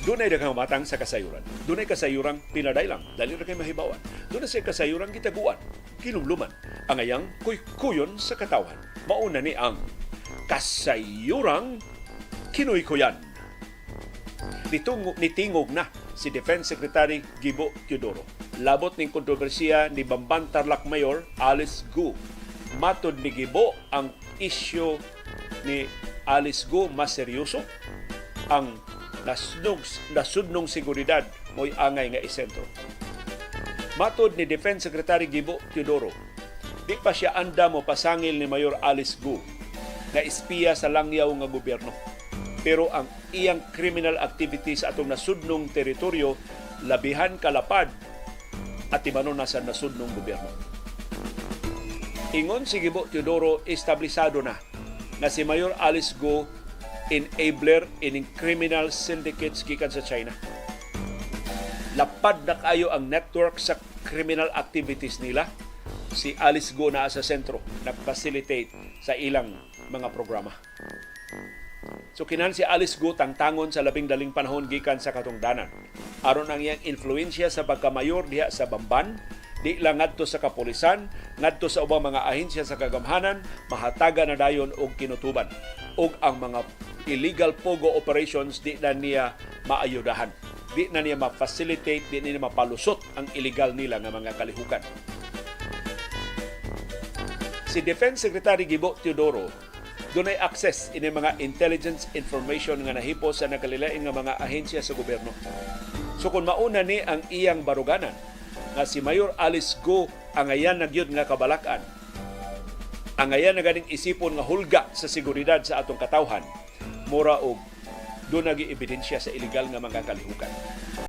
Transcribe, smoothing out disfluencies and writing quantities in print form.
Dunay daghang matang sa kasayuran. Dunay kasayuran pinadailang, dali ra kay mahibawan. Dunay sa kasayuran gitaguan, kinumluman, ang ayang kuy-kuyon sa katawan. Mauna ni ang Kasayurang Kinuykoyan. Nitingog na si Defense Secretary Gibo Teodoro. Labot ning kontrobersiya ni Bamban Tarlac Mayor Alice Guo. Matod ni Gibo, ang isyu ni Alice Guo mas seryoso. Ang nasudnong seguridad mo'y angay nga isentro. Matod ni Defense Secretary Gibo Teodoro, di pa siya anda mo pasangil ni Mayor Alice Guo na espiya sa langyaw nga gobyerno. Pero ang iyang criminal activity sa atong nasudnong teritoryo labihan kalapad at timanon na sa nasudnong gobyerno. Ingon si Gibo Teodoro, establisado na si Mayor Alice Guo enabler ining criminal syndicates gikan sa China. Lapad na kayo ang network sa criminal activities nila. Si Alice Guo na sa sentro, nag-facilitate sa ilang mga programa. So kinan si Alice Guo tangtangon sa labing daling panahon gikan sa katungdanan. Aron ang iyang influensya sa pagkamayor diha sa Bamban, di lang ngadto sa kapulisan, ngadto sa ubang mga ahensya sa kagamhanan, mahataga na dayon og kinutuban. Og ang mga illegal pogo operations di na niya maayudahan. Di na niya ma-facilitate, di na niya mapalusot ang illegal nila nga mga kalihukan. Si Defense Secretary Gibo Teodoro dunay access ini mga intelligence information nga nahipo sa nakalilain nga mga ahensya sa gobyerno. So kung mauna ni ang iyang baruganan nga si Mayor Alice Guo ang ayan nagyud nga kabalakan, ang ayan na ganing isipon nga hulga sa seguridad sa atong katawhan, mura og doon nag-iebidensya sa illegal nga mga kalihukan.